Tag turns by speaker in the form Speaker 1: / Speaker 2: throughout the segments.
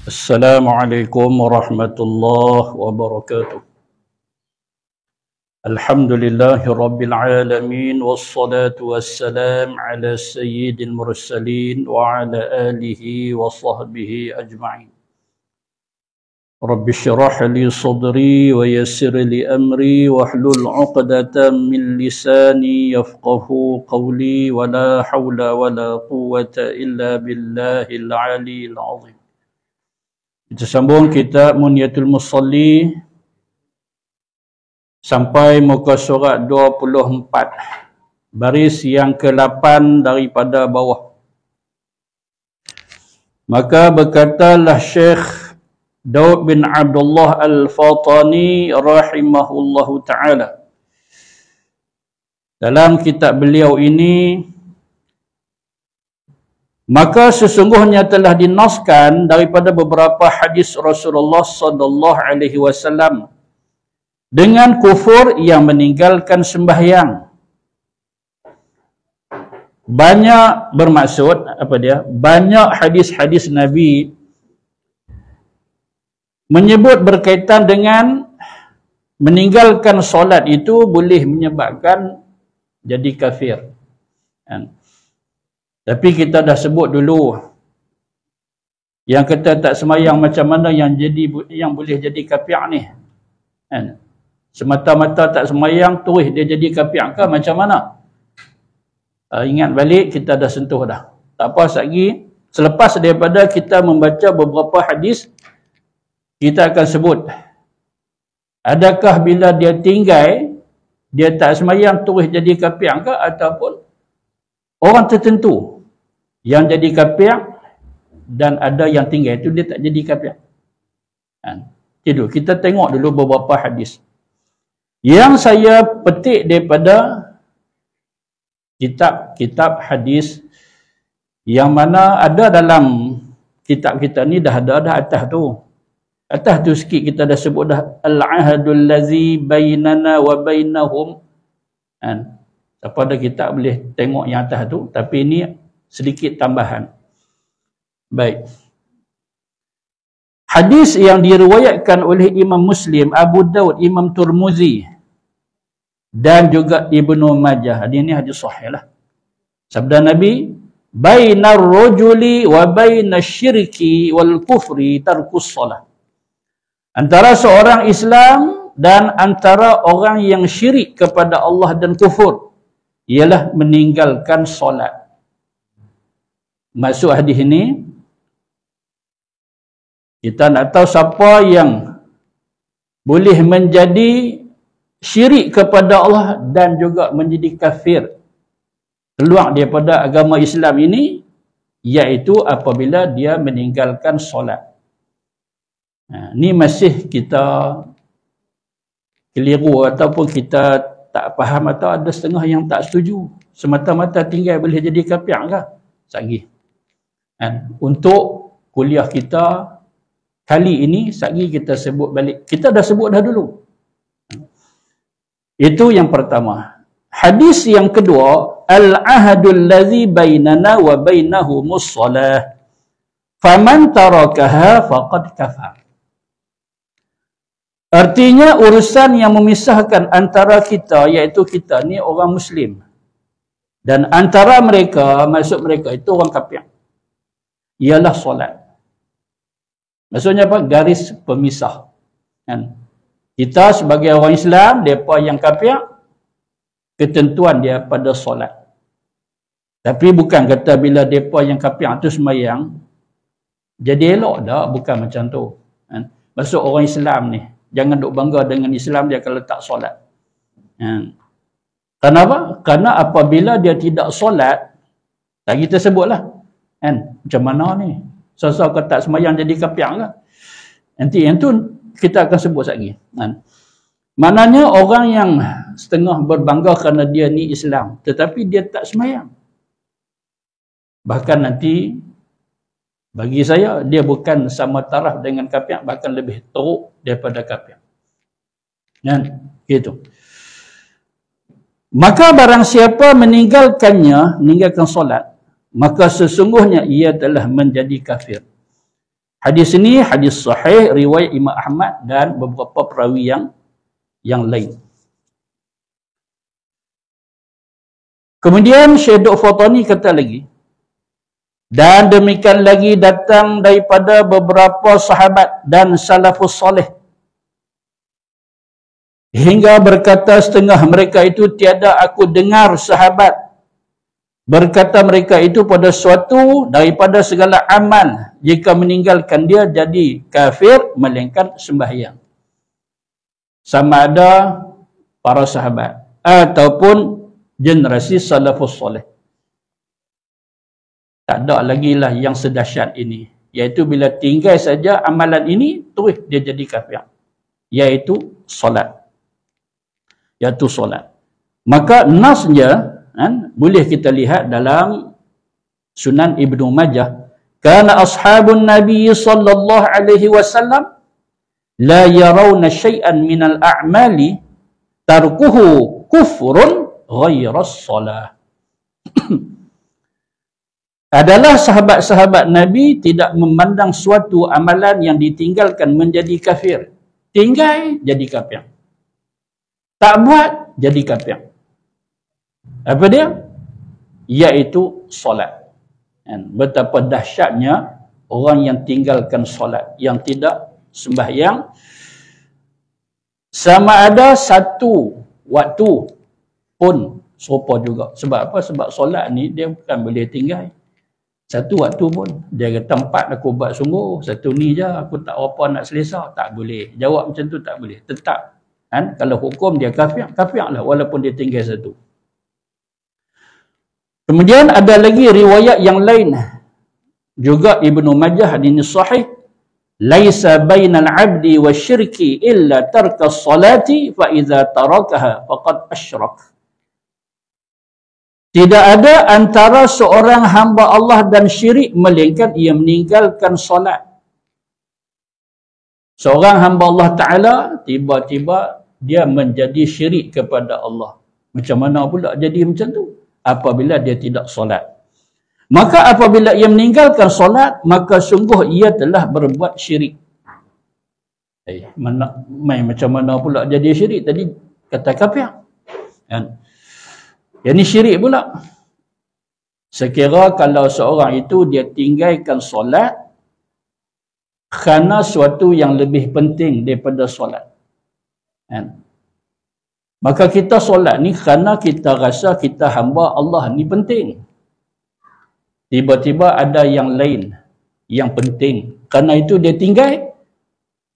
Speaker 1: Assalamualaikum warahmatullahi wabarakatuh. Alhamdulillahi rabbil alamin wassalatu wassalam ala sayyidil mursalin wa ala alihi wa sahbihi ajma'in. Rabbi syrah li sadri wa yassir li amri wahlul 'uqdatam min lisani yafqahu qawli wa la hawla wa la quwwata illa billahil 'aliyyil 'azim. Kita sambung kitab Munyatul Musalli sampai muka surat 24, baris yang ke-8 daripada bawah. Maka berkatalah Syekh Daud bin Abdullah Al-Fatani rahimahullahu ta'ala dalam kitab beliau ini, maka sesungguhnya telah dinaskan daripada beberapa hadis Rasulullah sallallahu alaihi wasallam dengan kufur yang meninggalkan sembahyang. Banyak bermaksud apa dia? Banyak hadis-hadis Nabi menyebut berkaitan dengan meninggalkan solat itu boleh menyebabkan jadi kafir. Tapi kita dah sebut dulu yang kata tak semayang macam mana yang boleh jadi kafir ni. Semata-mata tak semayang terus dia jadi kafir ke macam mana? Ingat balik, kita dah sentuh dah. Tak apa lagi. Selepas daripada kita membaca beberapa hadis, kita akan sebut adakah bila dia tinggal, dia tak semayang terus jadi kafir ke, ataupun orang tertentu yang jadi kafir dan ada yang tinggal itu dia tak jadi kafir. Itu kita tengok dulu beberapa hadis yang saya petik daripada kitab-kitab hadis yang mana ada dalam kitab kita ni, dah ada atas tu. Atas tu sikit kita dah sebut dah al-ahadul ladzi bainana wa bainahum. Siapa ada kitab boleh tengok yang atas tu, tapi ini sedikit tambahan. Baik. Hadis yang diriwayatkan oleh Imam Muslim, Abu Daud, Imam Tirmizi dan juga Ibnu Majah. Hadis ini hadis sahih lah. Sabda Nabi, bainar rajuli wa bainasyirki wal kufri tarkus shalah. Antara seorang Islam dan antara orang yang syirik kepada Allah dan kufur ialah meninggalkan solat. Maksud hadis ini, kita nak tahu siapa yang boleh menjadi syirik kepada Allah dan juga menjadi kafir, keluar daripada agama Islam ini, iaitu apabila dia meninggalkan solat. Ni masih kita keliru ataupun kita tak faham, atau ada setengah yang tak setuju. Semata-mata tinggal boleh jadi kafir ke? Satgi. Untuk kuliah kita kali ini, satgi kita sebut balik. Kita dah sebut dah dulu. Itu yang pertama. Hadis yang kedua, al-ahadul ladzi bainana wa bainahumus shalah. Faman tarakaha faqad kafar. Artinya urusan yang memisahkan antara kita, iaitu kita ni orang Muslim, dan antara mereka, maksud mereka itu orang kafir, ialah solat. Maksudnya apa? Garis pemisah. Kita sebagai orang Islam, mereka yang kafir, ketentuan dia pada solat. Tapi bukan kata bila mereka yang kafir itu semayang, jadi elok dah, bukan macam tu. Maksud orang Islam ni, jangan duk bangga dengan Islam dia kalau tak solat. Kenapa? Karena apabila dia tidak solat, tak kita sebutlah. Macam mana ni? Sesuatu kata tak semayang jadi kafir ke? Nanti yang tu kita akan sebut lagi. Maknanya orang yang setengah berbangga kerana dia ni Islam, tetapi dia tak semayang. Bahkan nanti, bagi saya, dia bukan sama taraf dengan kafir, bahkan lebih teruk daripada kafir. Gitu. Maka barang siapa meninggalkan solat, maka sesungguhnya ia telah menjadi kafir. Hadis ini hadis sahih riwayat Imam Ahmad dan beberapa perawi yang lain. Kemudian Syekh Dr. Fatani kata lagi, dan demikian lagi datang daripada beberapa sahabat dan salafus soleh, hingga berkata setengah mereka itu, tiada aku dengar sahabat berkata mereka itu pada suatu daripada segala amal, jika meninggalkan dia jadi kafir, melainkan sembahyang. Sama ada para sahabat ataupun generasi salafus soleh. Tak ada lagi lah yang sedahsyat ini, iaitu bila tinggal saja amalan ini, terus dia jadi kafir, iaitu solat. Iaitu solat. Maka nasnya boleh kita lihat dalam Sunan Ibnu Majah, kana ashabun Nabi sallallahu alaihi wasallam la yarawna syai'an minal a'mali tarkuhu kufrun ghairas salah. Adalah sahabat-sahabat Nabi tidak memandang suatu amalan yang ditinggalkan menjadi kafir. Tinggal jadi kafir. Tak buat jadi kafir. Apa dia? Iaitu solat. Betapa dahsyatnya orang yang tinggalkan solat, yang tidak sembahyang, sama ada satu waktu pun serupa juga. Sebab apa? Sebab solat ni dia bukan boleh tinggal satu waktu pun. Dia kata 4 aku buat sungguh, satu ni je aku tak apa nak selesa. Tak boleh. Jawab macam tu tak boleh. Tetap. Kalau hukum dia kafir, kafir lah walaupun dia tinggal satu. Kemudian ada lagi riwayat yang lain. Juga Ibnu Majah hadis sahih. Laisa bainal abdi wasyirki illa tarka salati fa idza tarakaha faqad asyrak. Tidak ada antara seorang hamba Allah dan syirik melainkan ia meninggalkan solat. Seorang hamba Allah Ta'ala tiba-tiba dia menjadi syirik kepada Allah. Macam mana pula jadi macam tu? Apabila dia tidak solat. Maka apabila ia meninggalkan solat, maka sungguh ia telah berbuat syirik. Macam mana pula jadi syirik? Tadi kata kafir. Yang ni syirik pula. Sekira kalau seorang itu dia tinggalkan solat kerana suatu yang lebih penting daripada solat. Maka kita solat ni kerana kita rasa kita hamba Allah ni penting. Tiba-tiba ada yang lain yang penting. Kerana itu dia tinggal.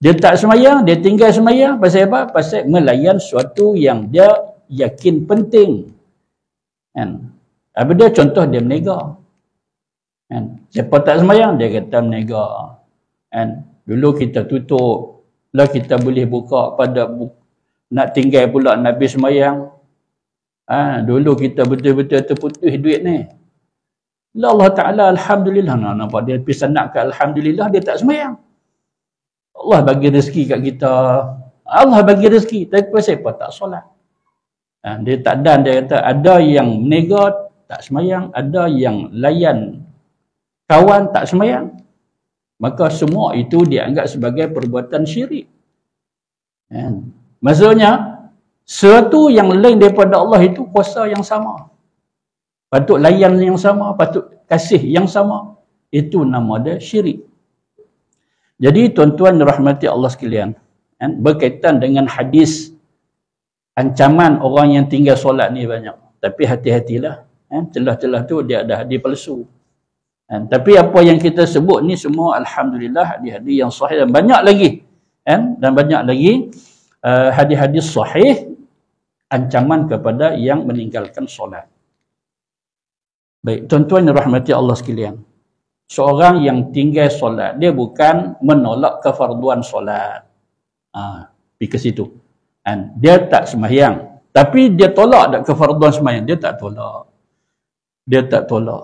Speaker 1: Dia tak semayang, dia tinggal semayang. Pasal apa? Pasal melayan suatu yang dia yakin penting. Apa dia? Contoh dia menega. Siapa tak semayang, dia kata menega. Dulu kita tutup. Lah kita boleh buka pada nak tinggal pula Nabi semayang. Dulu kita betul-betul terputus duit ni. Allah Ta'ala Alhamdulillah. Nampak dia pisah nak ke Alhamdulillah, dia tak semayang. Allah bagi rezeki kat kita. Allah bagi rezeki. Tapi pasal apa tak solat? Dia tak dan, dia kata ada yang menega tak semayang, ada yang layan kawan tak semayang. Maka semua itu dianggap sebagai perbuatan syirik. Maksudnya, sesuatu yang lain daripada Allah itu kuasa yang sama. Patut layan yang sama, patut kasih yang sama. Itu nama dia syirik. Jadi tuan-tuan rahmati Allah sekalian, berkaitan dengan hadis ancaman orang yang tinggal solat ni banyak. Tapi hati-hatilah. Celah-celah tu dia ada hadis palsu. Tapi apa yang kita sebut ni semua Alhamdulillah hadis-hadis yang sahih, dan banyak lagi. Dan banyak lagi hadis-hadis sahih ancaman kepada yang meninggalkan solat. Baik, tuan-tuan yang rahmati Allah sekalian. Seorang yang tinggal solat, dia bukan menolak kefarduan solat. Pergi ke situ. Dia tak sembahyang. Tapi dia tolak tak kefarduan sembahyang? Dia tak tolak. Dia tak tolak.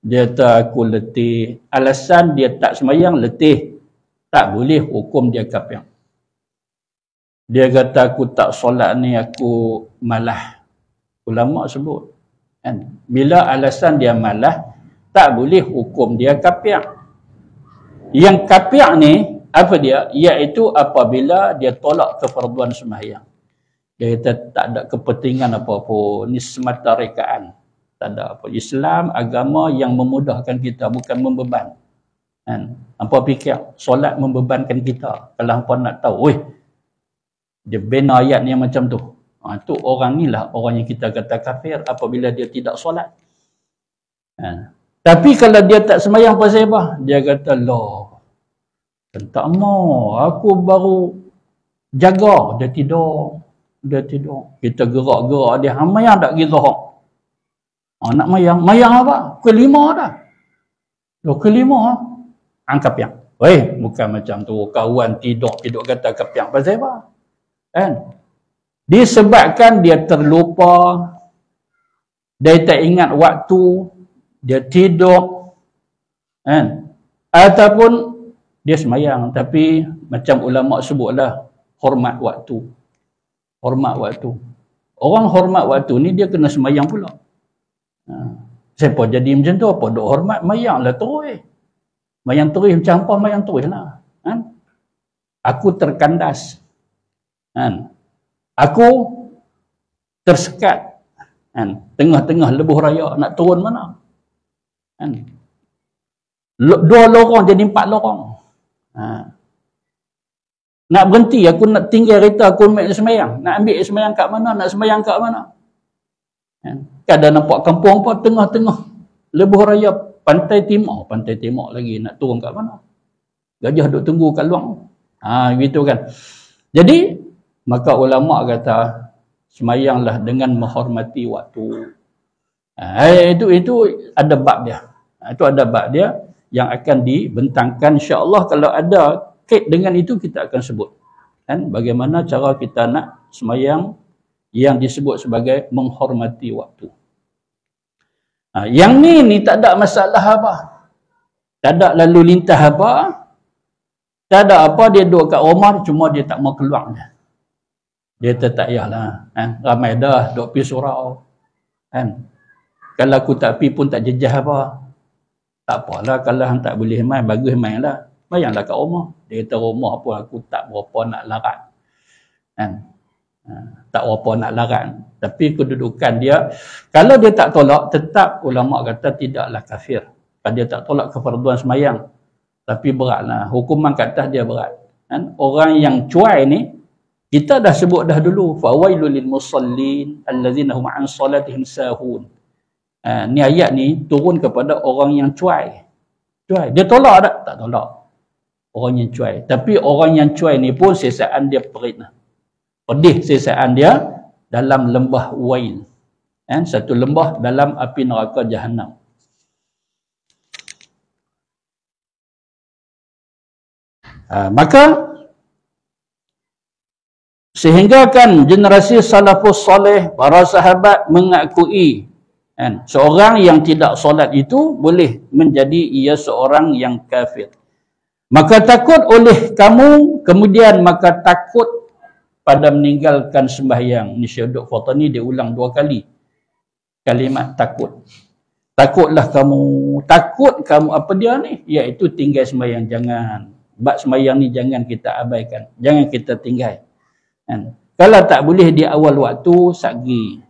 Speaker 1: Dia tak aku letih. Alasan dia tak sembahyang letih. Tak boleh hukum dia kafir. Dia kata aku tak solat ni aku malah. Ulama sebut. Bila alasan dia malah, tak boleh hukum dia kafir. Yang kafir ni, apa dia? Iaitu apabila dia tolak kefarduan sembahyang. Dia kata tak ada kepentingan apa-apa. Ni semata rekaan. Tak ada apa. Islam agama yang memudahkan kita, bukan membeban. Kan? Hampa fikir solat membebankan kita. Kalau hampa nak tahu, dia bina ayat ni macam tu. Tu orang ni lah orang yang kita kata kafir apabila dia tidak solat. Tapi kalau dia tak sembahyang pasal apa? Dia kata, loh, tak mau, aku baru jaga, dia tidur. Kita gerak-gerak dia, mayang tak kita nak mayang apa? Kelima dah. Loh, kelima angkat piang. Bukan macam tu. Kawan tidur kata kepiang pasal apa? Kan? Disebabkan dia terlupa, dia tak ingat waktu, dia tidur, kan? Ataupun dia semayang, tapi macam ulama sebutlah, hormat waktu. Orang hormat waktu ni dia kena semayang pula. Siapa jadi macam tu? Apa duk hormat? Mayang lah terus. Mayang terus macam apa? Mayang terus lah. Aku terkandas. Aku tersekat. Tengah-tengah lebuh raya. Nak turun mana? 2 lorong jadi 4 lorong. Nak berhenti, aku nak tinggal kereta, aku ambil semayang. Nak ambil semayang kat mana? Nak semayang kat mana? Kadang nampak kampung apa? Tengah-tengah lebuh raya. Pantai timur lagi. Nak turun kat mana? Gajah duk tunggu kat luang. Gitu kan. Jadi, maka ulama kata, semayanglah dengan menghormati waktu. Itu ada bab dia. Itu ada bab dia yang akan dibentangkan. InsyaAllah kalau ada kait dengan itu kita akan sebut. Kan? Bagaimana cara kita nak semayang yang disebut sebagai menghormati waktu. Yang ni tak ada masalah apa. Tak ada lalu lintas apa. Tak ada apa, dia duduk kat rumah, cuma dia tak mau keluar. Dia tak payahlah. Ramai dah duduk pergi surau. Kalau aku tak pergi pun tak jejah apa. Tak apalah, kalau hang tak boleh main, bagus main lah. Bayanglah kat rumah. Dia kata rumah pun aku tak berapa nak larat. Tak berapa nak larat. Tapi kedudukan dia, kalau dia tak tolak, tetap ulama kata tidaklah kafir. Kalau dia tak tolak kefarduan semayang. Tapi beratlah. Hukuman kat atas dia berat. Orang yang cuai ni, kita dah sebut dah dulu. Fawailul lil musallin allazina hum an salatihim sahun. Ni ayat ni turun kepada orang yang cuai. Dia tolak tak? Tak tolak. Orang yang cuai. Tapi orang yang cuai ni pun sesaan dia perit. Pedih sesaan dia dalam lembah Wail. Satu lembah dalam api neraka Jahannam. Maka sehingga kan generasi salafus soleh, para sahabat mengakui seorang yang tidak solat itu boleh menjadi ia seorang yang kafir. Maka takut oleh kamu, kemudian maka takut pada meninggalkan sembahyang. Ni Syekh Dr. Fatani dia ulang 2 kali kalimat takut. Takutlah kamu, takut kamu apa dia ni? Iaitu tinggal sembahyang. Jangan. Bab sembahyang ni jangan kita abaikan. Jangan kita tinggal. Kalau tak boleh di awal waktu, sagi.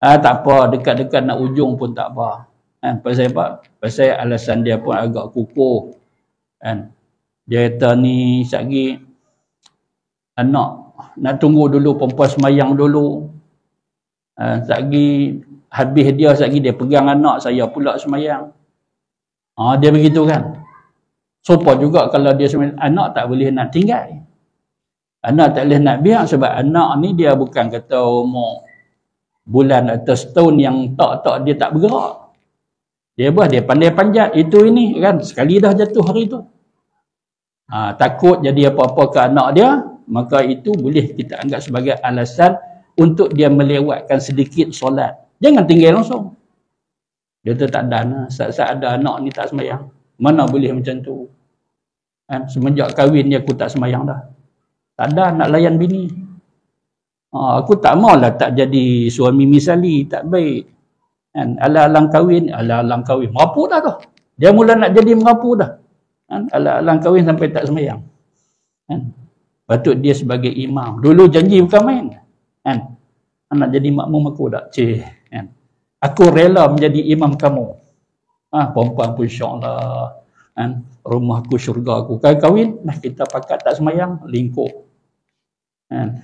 Speaker 1: Tak apa, dekat-dekat nak ujung pun tak apa. Pasal apa? Pasal alasan dia pun agak kukuh. Dia kata ni sagi anak nak tunggu dulu, perempuan semayang dulu. Sagi habis dia, sagi dia pegang anak, saya pula semayang. Dia begitu kan. Sopa juga kalau dia semayang, anak tak boleh nak tinggal. Anak tak boleh nak biar sebab anak ni dia bukan kata umur bulan atau setahun yang tak dia tak bergerak. Dia pandai panjat itu ini kan, sekali dah jatuh hari tu. Takut jadi apa-apa ke anak dia, maka itu boleh kita anggap sebagai alasan untuk dia melewatkan sedikit solat. Jangan tinggal langsung. Dia tu tak ada, saat ada anak ni tak semayang. Mana boleh macam tu? Semenjak kahwin dia aku tak semayang dah. Tak ada nak layan bini. Aku tak maulah tak jadi suami misali, tak baik. Alang-alang kahwin, merapu dah tu. Dia mula nak jadi merapu dah. Kan? Alang-alang kahwin sampai tak sembahyang. Kan? Patut dia sebagai imam. Dulu janji bukan main. Kan? Nak jadi makmum aku tak? Kan? Aku rela menjadi imam kamu. Perempuan pun syok lah. Kan? Rumah aku, syurga aku. Kalau kahwin, kita pakat tak sembahyang, lingkup. Kan?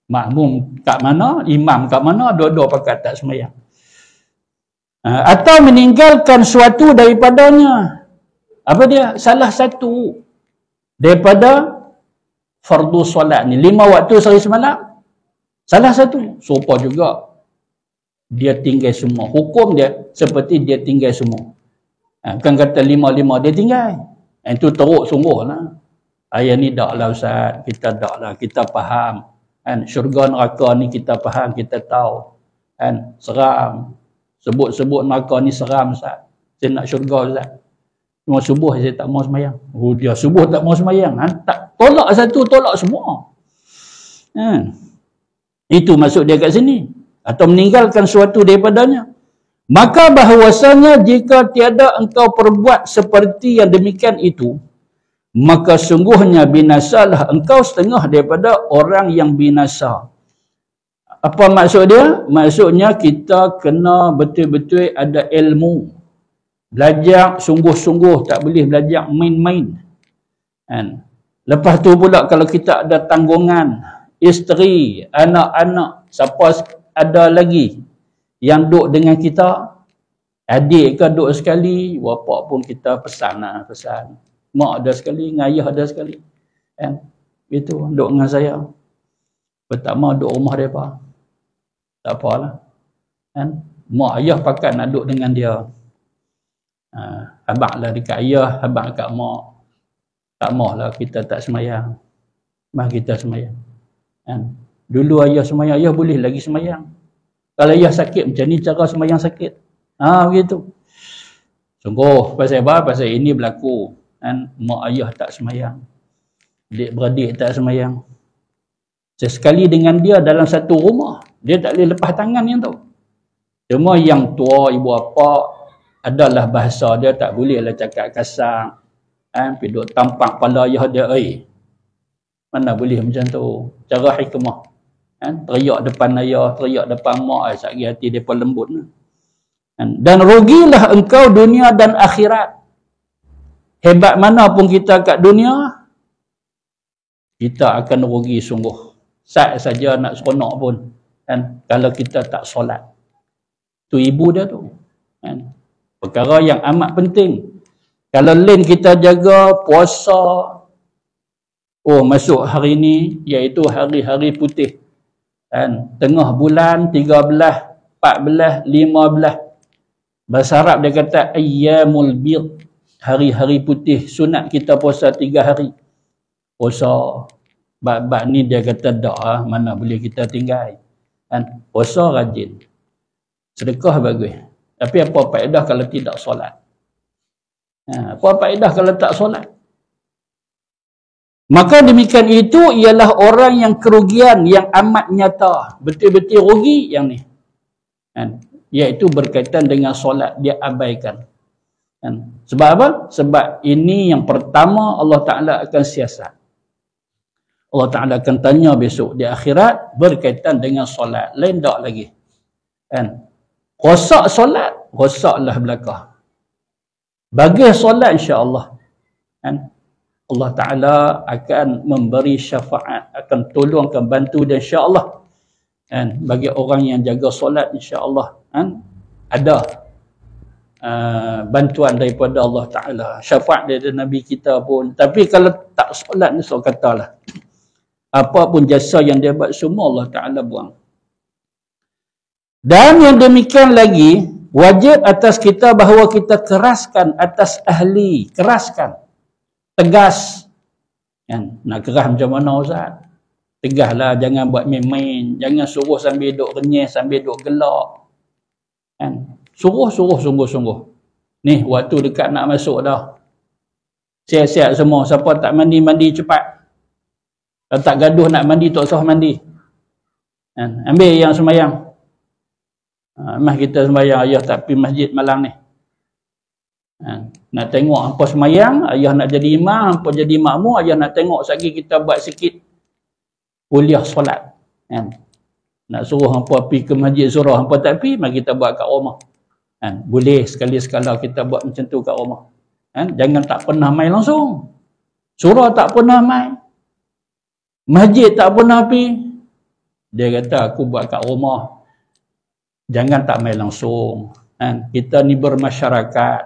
Speaker 1: Makmum kat mana, imam kat mana, dua-dua pakat tak sembahyang. Atau meninggalkan suatu daripadanya. Apa dia? Salah satu daripada fardu solat ni. 5 waktu sehari semalam. Salah satu. Serupa juga. Dia tinggal semua. Hukum dia seperti dia tinggal semua. Kan kata 5-5 dia tinggal. Itu teruk sungguh lah. Ayat ni tak lah Ustaz. Kita tak lah. Kita faham. Kan? Syurga neraka ni kita faham. Kita tahu. Kan? Seram. Sebut-sebut neraka ni seram Ustaz. Saya nak syurga Ustaz. Cuma subuh saya tak mau sembahyang. Dia subuh tak mau sembahyang. Tak, tolak satu, tolak semua. Itu maksud dia kat sini. Atau meninggalkan suatu daripadanya. Maka bahawasanya jika tiada engkau perbuat seperti yang demikian itu, maka sungguhnya binasalah engkau setengah daripada orang yang binasa. Apa maksud dia? Maksudnya kita kena betul-betul ada ilmu. Belajar sungguh-sungguh, tak boleh belajar main-main. Kan? Lepas tu pula kalau kita ada tanggungan, isteri, anak-anak, siapa ada lagi yang duduk dengan kita, adik ke duduk sekali, bapak pun kita pesan. Mak ada sekali, ayah ada sekali. Kan? Itu duduk dengan saya. Pertama duduk rumah mereka. Tak apalah. Kan? Mak ayah pakat nak duduk dengan dia. Abang lah dekat ayah, abang dekat mak. Tak maulah kita tak semayang. Kita semayang. Kan? Dulu ayah semayang, ayah boleh lagi semayang. Kalau ayah sakit, macam ni cara semayang sakit. Begitu. Sungguh, pasal apa? Pasal ini berlaku. Kan? Mak ayah tak semayang. Adik-beradik tak semayang. Sesekali dengan dia dalam satu rumah, dia tak boleh lepas tangan yang tu. Cuma yang tua, ibu bapa, adalah bahasa dia tak bolehlah cakap kasar. Pergi duduk tampak kepala ayah dia. Mana boleh macam tu. Cara hikmah. Teriak depan ayah, teriak depan mak. Sakit hati dia pun lembut. Dan rugilah engkau dunia dan akhirat. Hebat mana pun kita kat dunia, kita akan rugi sungguh. Sat saja nak seronok pun. Kalau kita tak solat. Tu ibu dia tu. Perkara yang amat penting. Kalau lain kita jaga puasa, masuk hari ni, iaitu hari-hari putih. Tengah bulan, 13, 14, 15. Bahasa Arab dia kata, ayyamul bid. Hari-hari putih. Sunat kita puasa 3 hari. Puasa. Bab ni dia kata, mana boleh kita tinggal. Puasa rajin. Sedekah bagus. Tapi apa faedah kalau tidak solat? Apa faedah kalau tak solat? Maka demikian itu ialah orang yang kerugian yang amat nyata. Betul-betul rugi yang ni. Iaitu berkaitan dengan solat. Dia abaikan. Sebab apa? Sebab ini yang pertama Allah Ta'ala akan siasat. Allah Ta'ala akan tanya besok di akhirat berkaitan dengan solat. Lain tak lagi. Rosak solat, rosaklah belakang. Bagi solat insya-Allah. Allah Ta'ala akan memberi syafaat, akan tolong, akan bantu dan insya-Allah. Bagi orang yang jaga solat insya-Allah ada bantuan daripada Allah Ta'ala. Syafaat dari Nabi kita pun. Tapi kalau tak solat ni so katalah. Apa pun jasa yang dia buat semua Allah Ta'ala buang. Dan yang demikian lagi, wajib atas kita bahawa kita keraskan atas ahli. Keraskan. Tegas. Nak keras macam mana Ustaz? Tegaslah, jangan buat main-main. Jangan suruh sambil duduk renyes, sambil duduk gelak. Suruh sungguh-sungguh. Ni, waktu dekat nak masuk dah. Siap-siap semua. Siapa tak mandi, mandi cepat. Kalau tak gaduh nak mandi, tak usah mandi. Ambil yang sembahyang. Kita sembahyang, ayah tak pergi masjid malam ni. Nak tengok hampa semayang, ayah nak jadi imam, hampa jadi makmum, ayah nak tengok sekali kita buat sikit kuliah solat. Nak suruh hampa pergi ke masjid surah, hampa tak pergi, mari kita buat kat rumah. Boleh sekali-sekala kita buat macam tu kat rumah. Jangan tak pernah main langsung. Surah tak pernah main. Masjid tak pernah pergi. Dia kata aku buat kat rumah. Jangan tak main langsung. Kita ni bermasyarakat.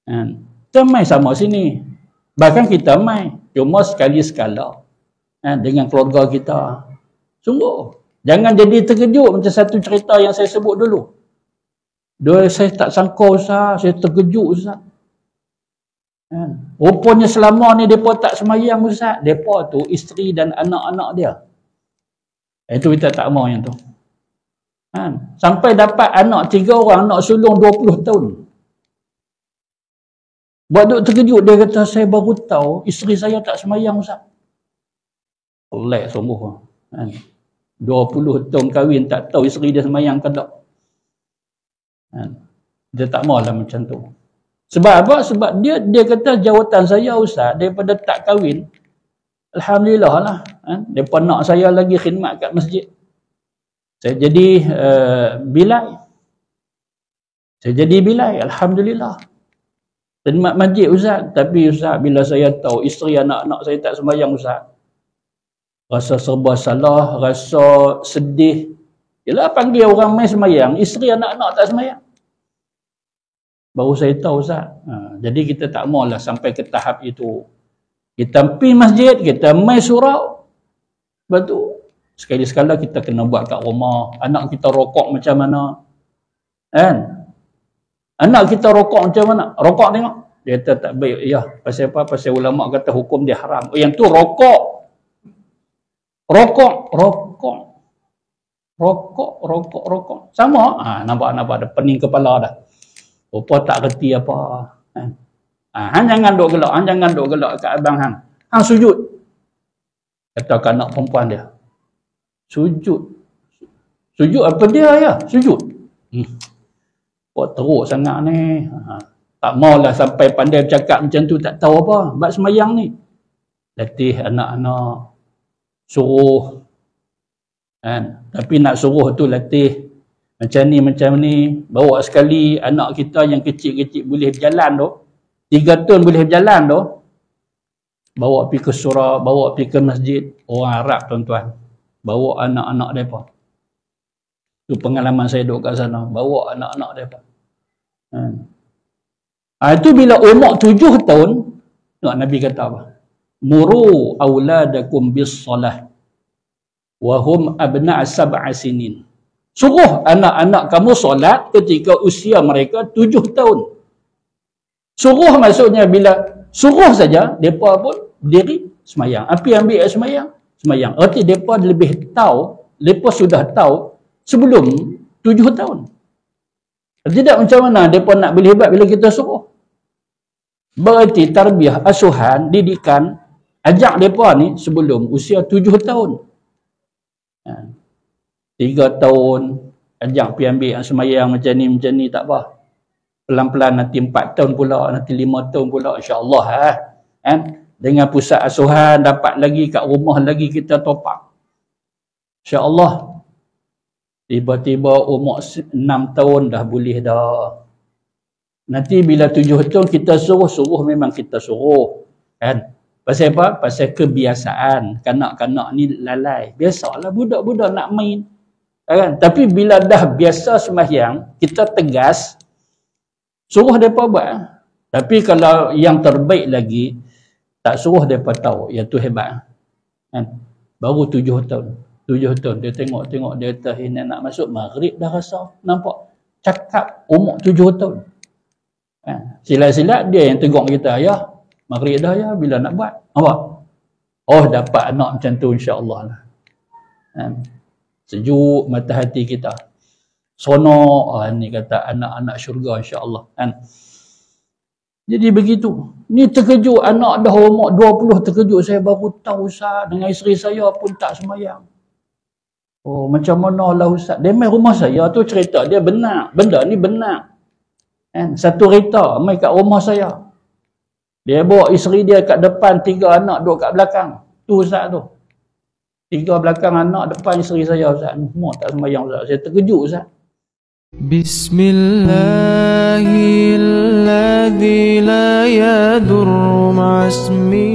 Speaker 1: Kita main sama sini. Bahkan kita main. Cuma sekali-sekala. Dengan keluarga kita. Sungguh. Jangan jadi terkejut macam satu cerita yang saya sebut dulu. Saya tak sangka Ustaz. Saya terkejut Ustaz. Rupanya selama ni mereka tak semayang Ustaz. Mereka tu isteri dan anak-anak dia. Itu kita tak mau yang tu. Sampai dapat anak 3 orang, anak sulung 20 tahun. Buat duk terkejut, dia kata saya baru tahu isteri saya tak semayang Ustaz. Oleh sungguh. 20 tahun kahwin tak tahu isteri dia semayang ke tak. Dia tak maulah macam tu. Sebab apa? Sebab dia kata jawatan saya Ustaz daripada tak kahwin. Alhamdulillah lah. Mereka nak saya lagi khidmat kat masjid. Saya jadi bilai. Alhamdulillah. Khidmat masjid Ustaz. Tapi Ustaz bila saya tahu isteri anak-anak saya tak sembahyang Ustaz. Rasa serba salah, rasa sedih. Yalah panggil orang main sembahyang, isteri anak-anak tak sembahyang. Baru saya tahu Ustaz. Jadi kita tak maulah sampai ke tahap itu. Kita pergi masjid, kita main surau. Lepas tu, sekali-sekala kita kena buat kat rumah. Anak kita rokok macam mana. Anak kita rokok macam mana. Rokok tengok. Dia kata tak baik. Ya, pasal apa? Pasal ulama kata hukum dia haram. Yang tu rokok. Rokok. Sama. Nampak ada pening kepala dah. Rupa tak reti apa. Hang jangan duk gelak kat abang hang. Hang sujud. Kata anak perempuan dia. Sujud apa dia ya? Sujud. Kok teruk sangat ni. Tak maulah sampai pandai bercakap macam tu, tak tahu apa. Bab semayang ni. Latih anak-anak. Suruh. Tapi nak suruh tu latih. Macam ni. Bawa sekali anak kita yang kecil-kecil boleh berjalan tu. 3 tahun boleh berjalan tu. Bawa pergi ke surau, bawa pergi ke masjid. Orang Arab tuan-tuan. Bawa anak-anak mereka. Itu pengalaman saya duduk kat sana. Bawa anak-anak mereka. Itu bila umur 7 tahun. Nabi kata apa? Muru awladakum bis salah. Wahum abna' sab'a sinin. Suruh anak-anak kamu solat ketika usia mereka 7 tahun. Suruh maksudnya bila suruh saja, mereka pun berdiri semayang. Apa ambil semayang? Semayang. Arti mereka lebih tahu, mereka sudah tahu sebelum 7 tahun. Tidak macam mana mereka nak boleh hebat bila kita suruh. Berarti tarbiyah, asuhan, didikan, ajak mereka ni sebelum usia 7 tahun. 3 tahun, ajak pergi ambil yang semayang macam ni tak apa. Pelan-pelan nanti 4 tahun pula, nanti 5 tahun pula, insyaAllah. Dengan pusat asuhan, dapat lagi kat rumah lagi kita top up. InsyaAllah. Tiba-tiba umur 6 tahun dah boleh dah. Nanti bila 7 tahun kita suruh memang kita suruh. Pasal apa? Pasal kebiasaan. Kanak-kanak ni lalai. Biasalah budak-budak nak main. Tapi bila dah biasa sembahyang, kita tegas, suruh mereka buat. Tapi kalau yang terbaik lagi, tak suruh mereka tahu. Yang tu hebat. Baru 7 tahun. 7 tahun. Dia tengok. Dia kata, ini nak masuk maghrib dah rasa. Nampak? Cakap umur 7 tahun. Silat-silat dia yang tegur kita. Ya, maghrib dah ya. Bila nak buat? Apa? Oh, dapat anak macam tu insyaAllah lah. Sejuk mata hati kita. Sonok, ni kata anak-anak syurga insya-Allah. Jadi begitu. Ni terkejut anak dah umur 20 terkejut. Saya baru tahu Ustaz, dengan isteri saya pun tak sembahyang. Oh, macam mana lah Ustaz? Dia main rumah saya tu cerita dia benar. Benda ni benar. Kan? Satu kereta, mai kat rumah saya. Dia bawa isteri dia kat depan, 3 anak duduk kat belakang. Tu Ustaz tu. 3 belakang anak, depan isteri saya Ustaz. Semua tak sembahyang Ustaz. Saya terkejut Ustaz.
Speaker 2: Bismillahilladzi la yadurru ma'asmi